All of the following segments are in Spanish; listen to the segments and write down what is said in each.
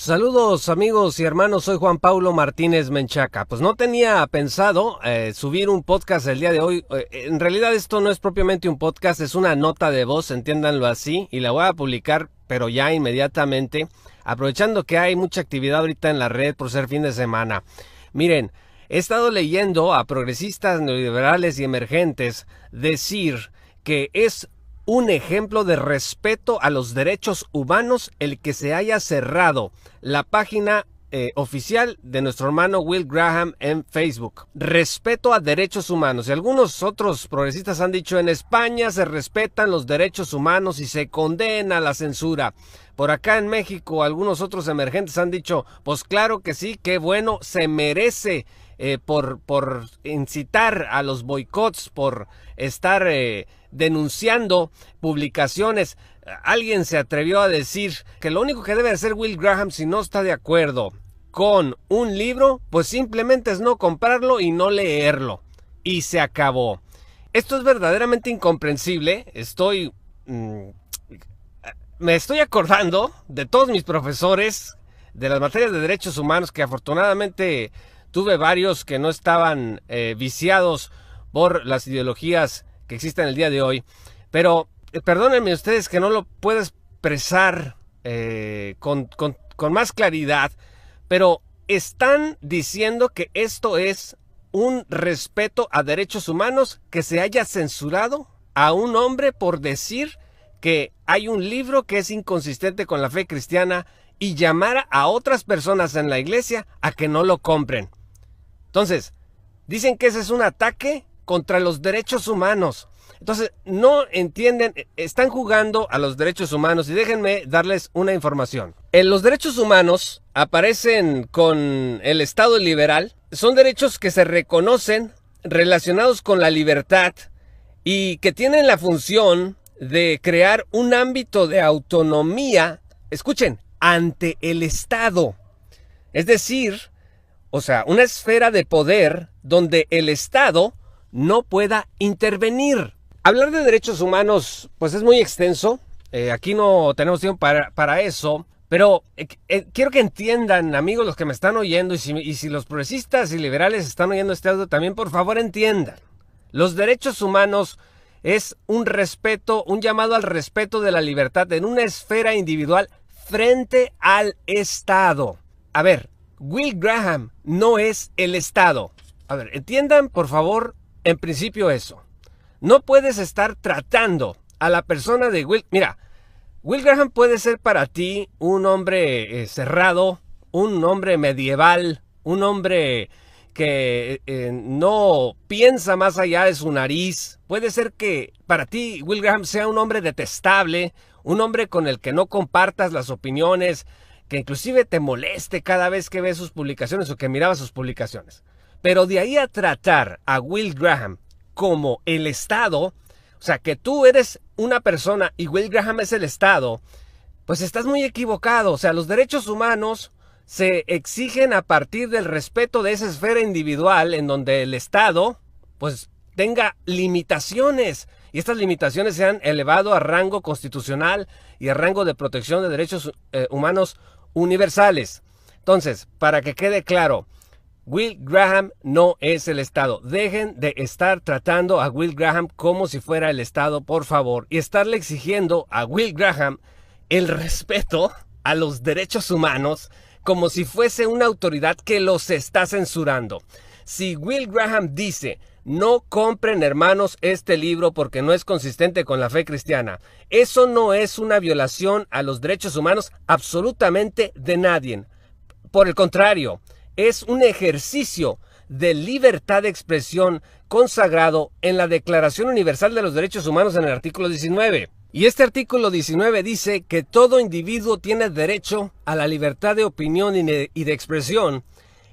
Saludos amigos y hermanos, soy Juan Paulo Martínez Menchaca. Pues no tenía pensado subir un podcast el día de hoy. En realidad esto no es propiamente un podcast, es una nota de voz, entiéndanlo así, y la voy a publicar pero ya inmediatamente, aprovechando que hay mucha actividad ahorita en la red por ser fin de semana. Miren, he estado leyendo a progresistas neoliberales y emergentes decir que es un ejemplo de respeto a los derechos humanos el que se haya cerrado la página oficial de nuestro hermano Will Graham en Facebook. Respeto a derechos humanos. Y algunos otros progresistas han dicho: en España se respetan los derechos humanos y se condena la censura. Por acá en México algunos otros emergentes han dicho: pues claro que sí, qué bueno, se merece por incitar a los boicots, por estar denunciando publicaciones. Alguien se atrevió a decir que lo único que debe hacer Will Graham, si no está de acuerdo con un libro, pues simplemente es no comprarlo y no leerlo. Y se acabó. Esto es verdaderamente incomprensible. Me estoy acordando de todos mis profesores de las materias de derechos humanos, que afortunadamente tuve varios que no estaban viciados por las ideologías que existen el día de hoy. Pero perdónenme ustedes que no lo puedo expresar con más claridad, pero están diciendo que esto es un respeto a derechos humanos, que se haya censurado a un hombre por decir que hay un libro que es inconsistente con la fe cristiana y llamar a otras personas en la iglesia a que no lo compren. Entonces, dicen que ese es un ataque contra los derechos humanos. Entonces, no entienden, están jugando a los derechos humanos. Y déjenme darles una información. Los derechos humanos aparecen con el Estado liberal. Son derechos que se reconocen relacionados con la libertad y que tienen la función de crear un ámbito de autonomía, escuchen, ante el Estado. Es decir, una esfera de poder donde el Estado no pueda intervenir. Hablar de derechos humanos pues es muy extenso, aquí no tenemos tiempo para eso, pero quiero que entiendan, amigos, los que me están oyendo, y si los progresistas y liberales están oyendo este audio también, por favor entiendan. Los derechos humanos es un respeto, un llamado al respeto de la libertad en una esfera individual frente al Estado. A ver, Will Graham no es el Estado. A ver, entiendan por favor en principio eso. No puedes estar tratando a la persona de Will. Mira, Will Graham puede ser para ti un hombre cerrado, un hombre medieval, un hombre que no piensa más allá de su nariz. Puede ser que para ti Will Graham sea un hombre detestable, un hombre con el que no compartas las opiniones, que inclusive te moleste cada vez que ves sus publicaciones o que mirabas sus publicaciones. Pero de ahí a tratar a Will Graham como el Estado, que tú eres una persona y Will Graham es el Estado, pues estás muy equivocado. Los derechos humanos se exigen a partir del respeto de esa esfera individual en donde el Estado pues tenga limitaciones, y estas limitaciones se han elevado a rango constitucional y a rango de protección de derechos humanos universales. Entonces, para que quede claro, Will Graham no es el Estado. Dejen de estar tratando a Will Graham como si fuera el Estado, por favor, y estarle exigiendo a Will Graham el respeto a los derechos humanos como si fuese una autoridad que los está censurando. Si Will Graham dice: no compren, hermanos, este libro porque no es consistente con la fe cristiana, eso no es una violación a los derechos humanos absolutamente de nadie. Por el contrario, es un ejercicio de libertad de expresión consagrado en la Declaración Universal de los Derechos Humanos en el artículo 19. Y este artículo 19 dice que todo individuo tiene derecho a la libertad de opinión y de expresión.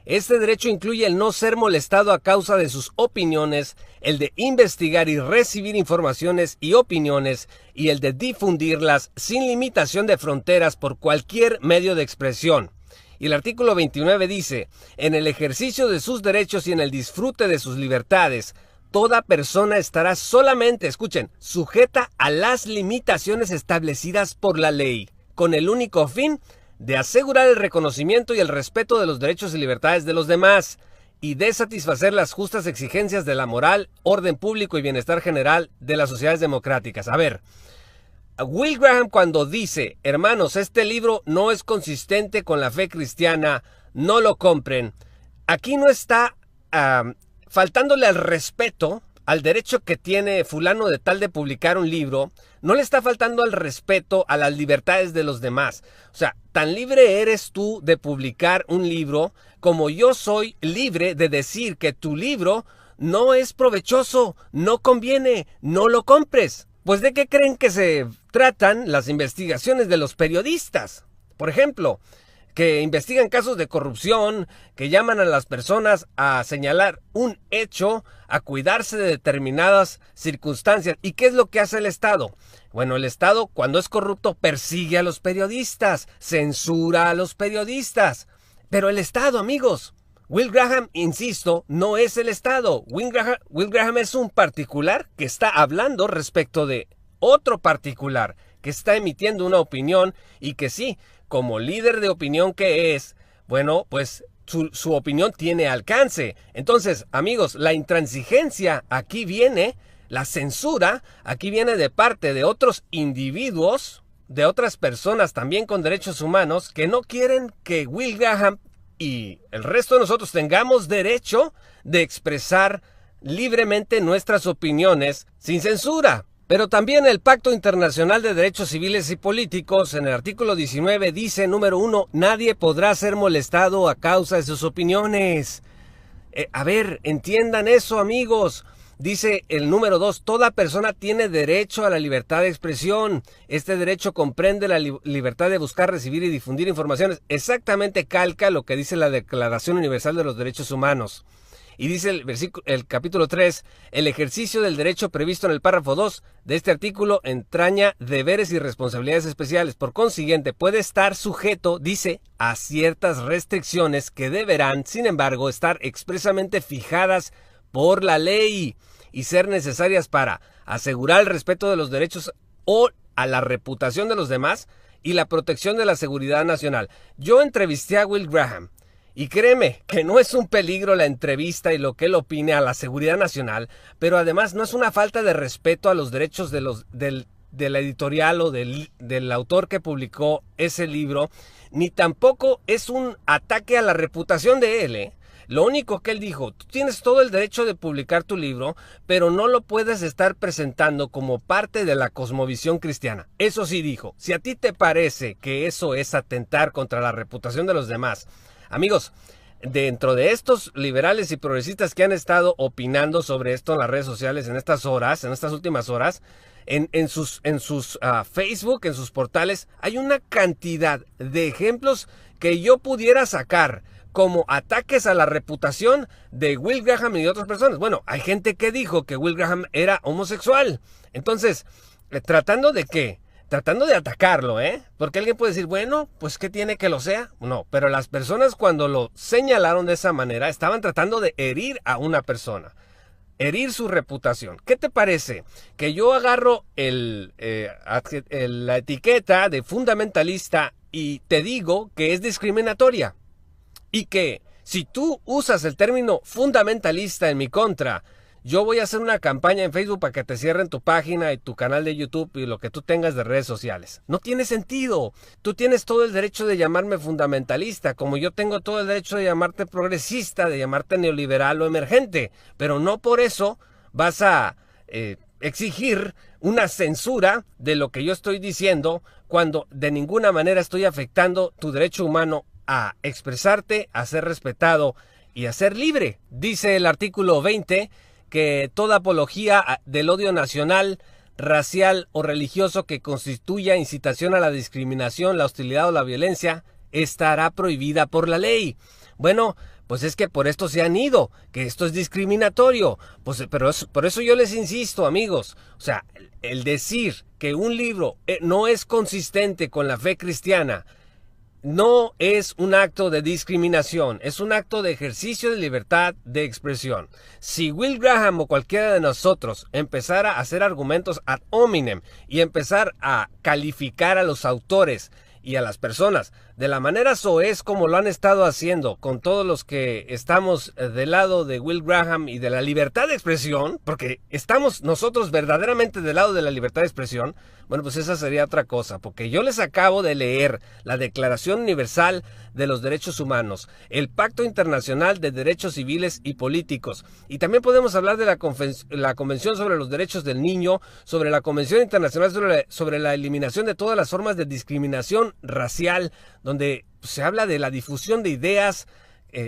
Este derecho incluye el no ser molestado a causa de sus opiniones, el de investigar y recibir informaciones y opiniones, y el de difundirlas sin limitación de fronteras por cualquier medio de expresión. Y el artículo 29 dice: en el ejercicio de sus derechos y en el disfrute de sus libertades, toda persona estará solamente, escuchen, sujeta a las limitaciones establecidas por la ley, con el único fin de asegurar el reconocimiento y el respeto de los derechos y libertades de los demás, y de satisfacer las justas exigencias de la moral, orden público y bienestar general de las sociedades democráticas. A ver, Will Graham cuando dice, hermanos, este libro no es consistente con la fe cristiana, no lo compren, aquí no está faltándole al respeto, al derecho que tiene fulano de tal de publicar un libro, no le está faltando al respeto a las libertades de los demás. O sea, tan libre eres tú de publicar un libro como yo soy libre de decir que tu libro no es provechoso, no conviene, no lo compres. Pues ¿de qué creen que se tratan las investigaciones de los periodistas? Por ejemplo, que investigan casos de corrupción, que llaman a las personas a señalar un hecho, a cuidarse de determinadas circunstancias. ¿Y qué es lo que hace el Estado? Bueno, el Estado, cuando es corrupto, persigue a los periodistas, censura a los periodistas. Pero el Estado, amigos, Will Graham, insisto, no es el Estado. Will Graham es un particular que está hablando respecto de otro particular, que está emitiendo una opinión y que sí, como líder de opinión que es, bueno, pues su opinión tiene alcance. Entonces, amigos, la intransigencia aquí viene, la censura aquí viene de parte de otros individuos, de otras personas también con derechos humanos, que no quieren que Will Graham y el resto de nosotros tengamos derecho de expresar libremente nuestras opiniones sin censura. Pero también el Pacto Internacional de Derechos Civiles y Políticos, en el artículo 19, dice, número 1, nadie podrá ser molestado a causa de sus opiniones. A ver, entiendan eso, amigos. Dice el número 2, toda persona tiene derecho a la libertad de expresión. Este derecho comprende la libertad de buscar, recibir y difundir informaciones. Exactamente calca lo que dice la Declaración Universal de los Derechos Humanos. Y dice el capítulo 3, el ejercicio del derecho previsto en el párrafo 2 de este artículo entraña deberes y responsabilidades especiales. Por consiguiente, puede estar sujeto, dice, a ciertas restricciones que deberán, sin embargo, estar expresamente fijadas por la ley y ser necesarias para asegurar el respeto de los derechos o a la reputación de los demás y la protección de la seguridad nacional. Yo entrevisté a Will Graham. Y créeme que no es un peligro la entrevista y lo que él opine a la seguridad nacional, pero además no es una falta de respeto a los derechos de la editorial o del autor que publicó ese libro, ni tampoco es un ataque a la reputación de él, Lo único que él dijo, tú tienes todo el derecho de publicar tu libro, pero no lo puedes estar presentando como parte de la cosmovisión cristiana. Eso sí dijo, si a ti te parece que eso es atentar contra la reputación de los demás, amigos, dentro de estos liberales y progresistas que han estado opinando sobre esto en las redes sociales en estas últimas horas, en sus Facebook, en sus portales, hay una cantidad de ejemplos que yo pudiera sacar como ataques a la reputación de Will Graham y de otras personas. Bueno, hay gente que dijo que Will Graham era homosexual. Entonces, ¿tratando de qué? Tratando de atacarlo, Porque alguien puede decir, bueno, pues ¿qué tiene que lo sea? No, pero las personas cuando lo señalaron de esa manera estaban tratando de herir a una persona, herir su reputación. ¿Qué te parece? Que yo agarro la etiqueta de fundamentalista y te digo que es discriminatoria y que si tú usas el término fundamentalista en mi contra, yo voy a hacer una campaña en Facebook para que te cierren tu página y tu canal de YouTube y lo que tú tengas de redes sociales. No tiene sentido. Tú tienes todo el derecho de llamarme fundamentalista, como yo tengo todo el derecho de llamarte progresista, de llamarte neoliberal o emergente. Pero no por eso vas a exigir una censura de lo que yo estoy diciendo cuando de ninguna manera estoy afectando tu derecho humano a expresarte, a ser respetado y a ser libre. Dice el artículo 20 que toda apología del odio nacional, racial o religioso que constituya incitación a la discriminación, la hostilidad o la violencia estará prohibida por la ley. Bueno, pues es que por esto se han ido, que esto es discriminatorio. Pues, pero por eso yo les insisto, amigos, o sea, el decir que un libro no es consistente con la fe cristiana no es un acto de discriminación, es un acto de ejercicio de libertad de expresión. Si Will Graham o cualquiera de nosotros empezara a hacer argumentos ad hominem y empezar a calificar a los autores y a las personas de la manera soez como lo han estado haciendo con todos los que estamos del lado de Will Graham y de la libertad de expresión, porque estamos nosotros verdaderamente del lado de la libertad de expresión, bueno, pues esa sería otra cosa, porque yo les acabo de leer la Declaración Universal de los Derechos Humanos, el Pacto Internacional de Derechos Civiles y Políticos, y también podemos hablar de la Convención sobre los Derechos del Niño, sobre la Convención Internacional sobre la eliminación de todas las formas de discriminación racial, donde se habla de la difusión de ideas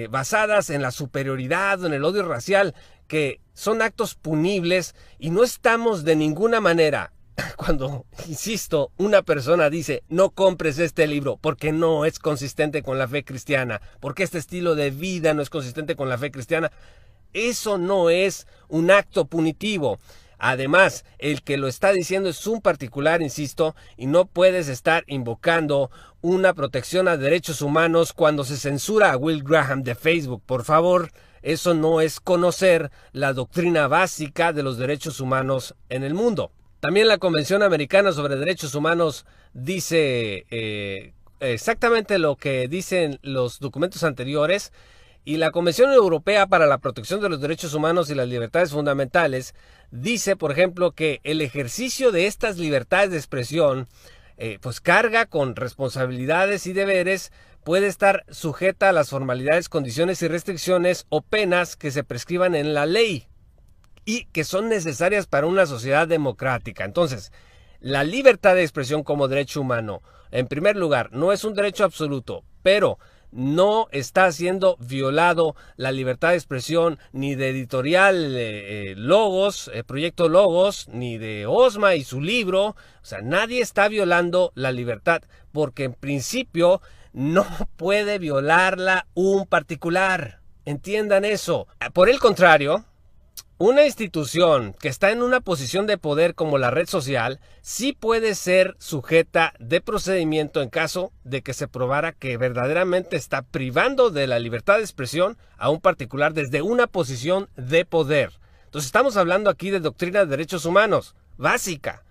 basadas en la superioridad o en el odio racial, que son actos punibles, y no estamos de ninguna manera, cuando, insisto, una persona dice no compres este libro porque no es consistente con la fe cristiana, porque este estilo de vida no es consistente con la fe cristiana, eso no es un acto punitivo. Además, el que lo está diciendo es un particular, insisto, y no puedes estar invocando una protección a derechos humanos cuando se censura a Will Graham de Facebook. Por favor, eso no es conocer la doctrina básica de los derechos humanos en el mundo. También la Convención Americana sobre Derechos Humanos dice exactamente lo que dicen los documentos anteriores, y la Convención Europea para la Protección de los Derechos Humanos y las Libertades Fundamentales dice, por ejemplo, que el ejercicio de estas libertades de expresión pues carga con responsabilidades y deberes, puede estar sujeta a las formalidades, condiciones y restricciones o penas que se prescriban en la ley y que son necesarias para una sociedad democrática. Entonces, la libertad de expresión como derecho humano, en primer lugar, no es un derecho absoluto, pero no está siendo violado la libertad de expresión ni de Editorial Logos, Proyecto Logos, ni de Osma y su libro. O sea, nadie está violando la libertad, porque en principio no puede violarla un particular. Entiendan eso. Por el contrario, una institución que está en una posición de poder como la red social sí puede ser sujeta de procedimiento en caso de que se probara que verdaderamente está privando de la libertad de expresión a un particular desde una posición de poder. Entonces estamos hablando aquí de doctrina de derechos humanos, básica,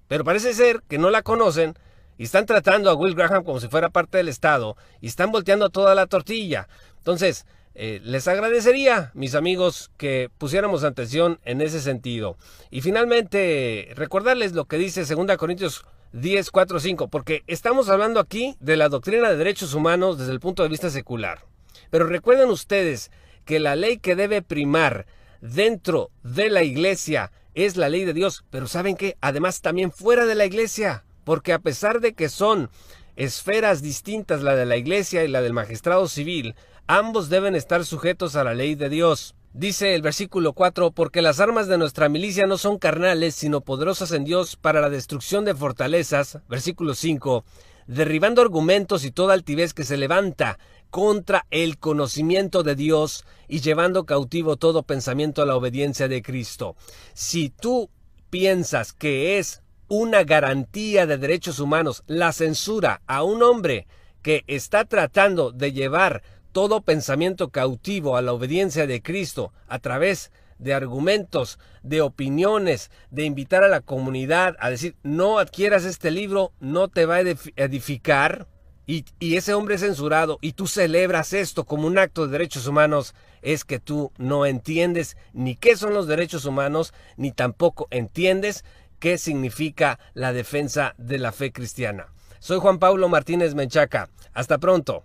pero parece ser que no la conocen y están tratando a Will Graham como si fuera parte del Estado y están volteando toda la tortilla. Entonces, les agradecería, mis amigos, que pusiéramos atención en ese sentido. Y finalmente, recordarles lo que dice 2 Corintios 10, 4, 5, porque estamos hablando aquí de la doctrina de derechos humanos desde el punto de vista secular. Pero recuerden ustedes que la ley que debe primar dentro de la iglesia es la ley de Dios, pero ¿saben qué? Además también fuera de la iglesia, porque a pesar de que son esferas distintas, la de la iglesia y la del magistrado civil, ambos deben estar sujetos a la ley de Dios. Dice el versículo 4, porque las armas de nuestra milicia no son carnales, sino poderosas en Dios para la destrucción de fortalezas. Versículo 5, derribando argumentos y toda altivez que se levanta contra el conocimiento de Dios y llevando cautivo todo pensamiento a la obediencia de Cristo. Si tú piensas que es una garantía de derechos humanos la censura a un hombre que está tratando de llevar todo pensamiento cautivo a la obediencia de Cristo a través de argumentos, de opiniones, de invitar a la comunidad a decir no adquieras este libro, no te va a edificar, y ese hombre es censurado y tú celebras esto como un acto de derechos humanos, es que tú no entiendes ni qué son los derechos humanos, ni tampoco entiendes qué significa la defensa de la fe cristiana. Soy Juan Pablo Martínez Menchaca. Hasta pronto.